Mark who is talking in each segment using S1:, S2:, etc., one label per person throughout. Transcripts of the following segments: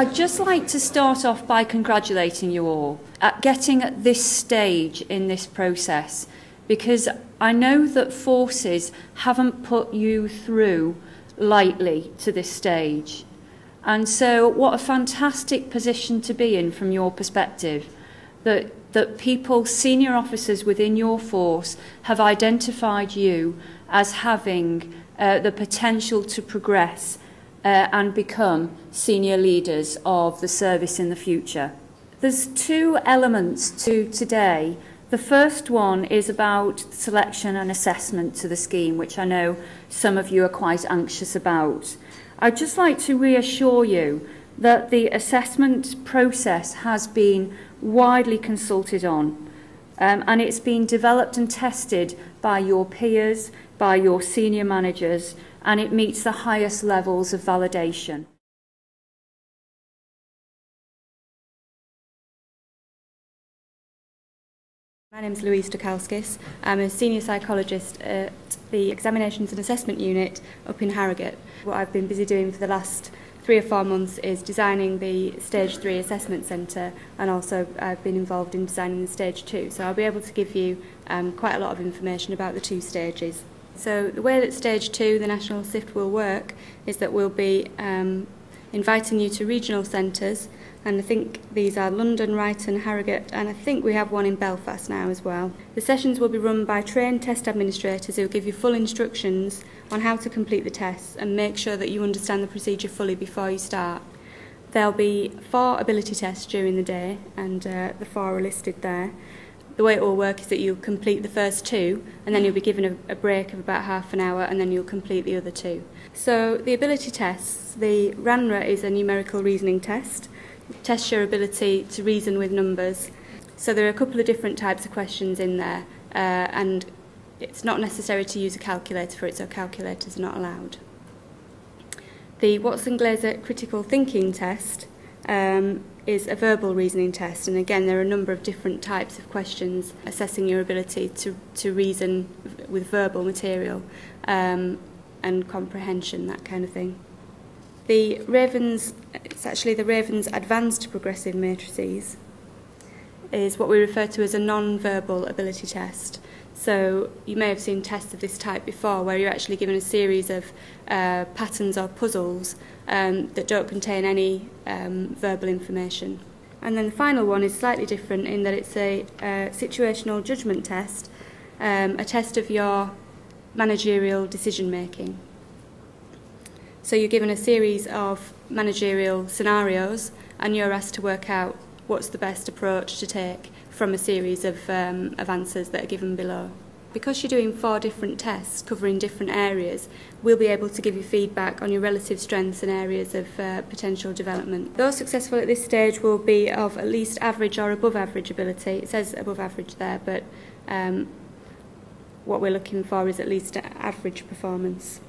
S1: I'd just like to start off by congratulating you all at getting at this stage in this process, because I know that forces haven't put you through lightly to this stage. And so what a fantastic position to be in from your perspective, that people, senior officers within your force, have identified you as having the potential to progress and become senior leaders of the service in the future. There's two elements to today. The first one is about selection and assessment to the scheme, which I know some of you are quite anxious about. I'd just like to reassure you that the assessment process has been widely consulted on, and it's been developed and tested by your peers, by your senior managers, and it meets the highest levels of validation.
S2: My name is Louise Stokowskis. I'm a senior psychologist at the Examinations and Assessment Unit up in Harrogate. What I've been busy doing for the last 3 or 4 months is designing the Stage 3 Assessment Centre, and also I've been involved in designing the Stage 2. So I'll be able to give you quite a lot of information about the 2 stages. So the way that Stage 2, the National SIFT, will work is that we'll be inviting you to regional centres, and I think these are London, Brighton, Harrogate, and I think we have one in Belfast now as well. The sessions will be run by trained test administrators who will give you full instructions on how to complete the tests and make sure that you understand the procedure fully before you start. There'll be 4 ability tests during the day, and the 4 are listed there. The way it will work is that you'll complete the first 2, and then you'll be given a break of about half an hour, and then you'll complete the other 2. So the ability tests, the RANRA is a numerical reasoning test. It tests your ability to reason with numbers. So there are a couple of different types of questions in there, and it's not necessary to use a calculator for it, so calculators are not allowed. The Watson-Glaser critical thinking test is a verbal reasoning test, and again there are a number of different types of questions assessing your ability to reason with verbal material and comprehension, that kind of thing. The Ravens, it's actually the Ravens Advanced Progressive Matrices, is what we refer to as a non-verbal ability test. So you may have seen tests of this type before, where you're actually given a series of patterns or puzzles that don't contain any verbal information. And then the final one is slightly different in that it's a situational judgment test, a test of your managerial decision making. So you're given a series of managerial scenarios, and you're asked to work out what's the best approach to take from a series of answers that are given below. Because you're doing 4 different tests covering different areas, we'll be able to give you feedback on your relative strengths and areas of potential development. Those successful at this stage will be of at least average or above average ability. It says above average there, but what we're looking for is at least average performance.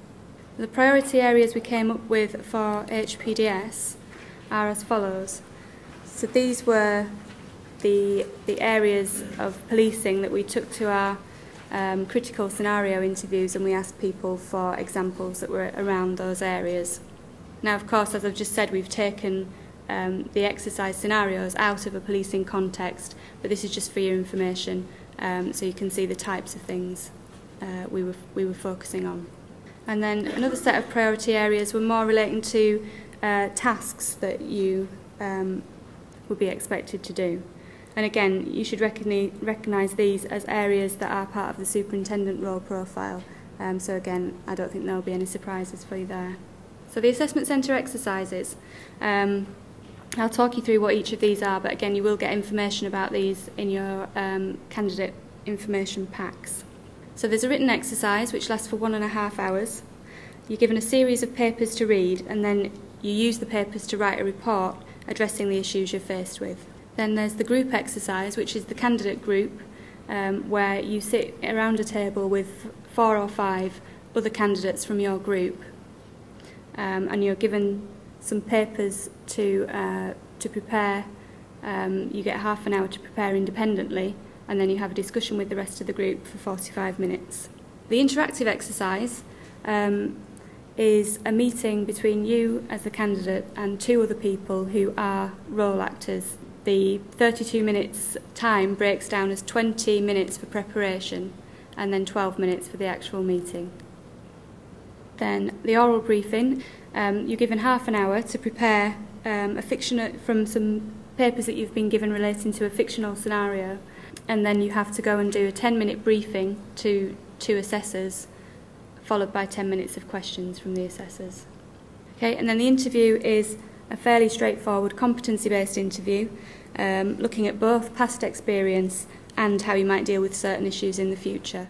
S2: The priority areas we came up with for HPDS are as follows. So these were the areas of policing that we took to our critical scenario interviews, and we asked people for examples that were around those areas. Now, of course, as I've just said, we've taken the exercise scenarios out of a policing context, but this is just for your information, so you can see the types of things we were focusing on. And then another set of priority areas were more relating to tasks that you would be expected to do. And again, you should recognise these as areas that are part of the superintendent role profile. So again, I don't think there will be any surprises for you there. So the assessment centre exercises. I'll talk you through what each of these are, but again, you will get information about these in your candidate information packs. So there's a written exercise which lasts for 1.5 hours. You're given a series of papers to read, and then you use the papers to write a report addressing the issues you're faced with. Then there's the group exercise, which is the candidate group, where you sit around a table with 4 or 5 other candidates from your group, and you're given some papers to prepare. You get half an hour to prepare independently, and then you have a discussion with the rest of the group for 45 minutes. The interactive exercise is a meeting between you as the candidate and two other people who are role actors. The 32 minutes time breaks down as 20 minutes for preparation and then 12 minutes for the actual meeting. Then the oral briefing, you're given half an hour to prepare a fiction from some papers that you've been given relating to a fictional scenario, and then you have to go and do a 10-minute briefing to two assessors, followed by 10 minutes of questions from the assessors. Okay, and then the interview is a fairly straightforward competency-based interview, looking at both past experience and how you might deal with certain issues in the future.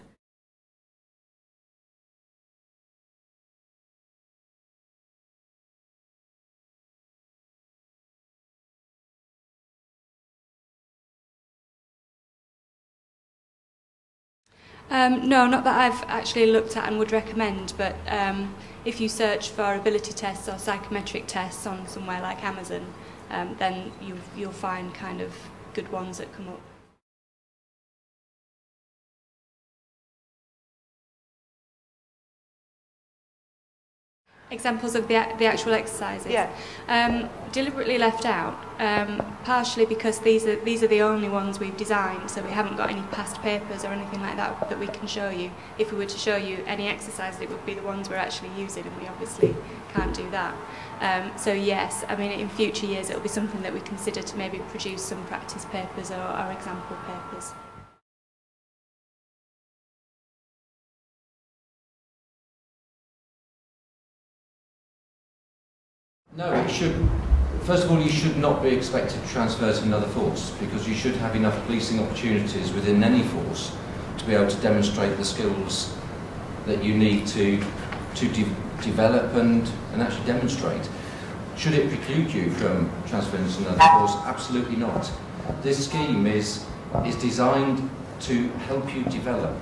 S2: No, not that I've actually looked at and would recommend, but if you search for ability tests or psychometric tests on somewhere like Amazon, then you'll find kind of good ones that come up. Examples of the actual exercises.
S3: Yeah.
S2: Deliberately left out, partially because these are the only ones we've designed, so we haven't got any past papers or anything like that that we can show you. If we were to show you any exercises, it would be the ones we're actually using, and we obviously can't do that. So yes, I mean, in future years it'll be something that we consider to maybe produce some practice papers or example papers.
S4: No, it should. First of all, you should not be expected to transfer to another force, because you should have enough policing opportunities within any force to be able to demonstrate the skills that you need to develop and actually demonstrate. Should it preclude you from transferring to another force? Absolutely not. This scheme is designed to help you develop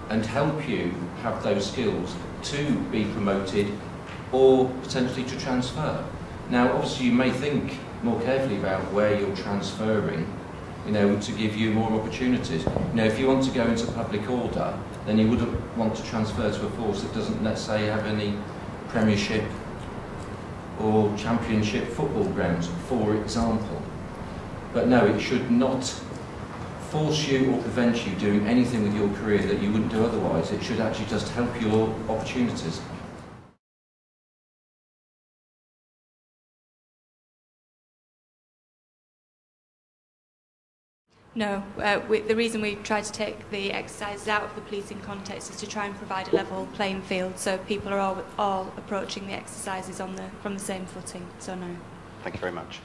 S4: and help you have those skills to be promoted or potentially to transfer. Now, obviously, you may think more carefully about where you're transferring, to give you more opportunities. If you want to go into public order, then you wouldn't want to transfer to a force that doesn't, let's say, have any Premiership or Championship football grounds, for example. But no, it should not force you or prevent you doing anything with your career that you wouldn't do otherwise. It should actually just help your opportunities.
S2: No, the reason we try to take the exercises out of the policing context is to try and provide a level playing field, so people are all approaching the exercises from the same footing, so no.
S3: Thank you very much.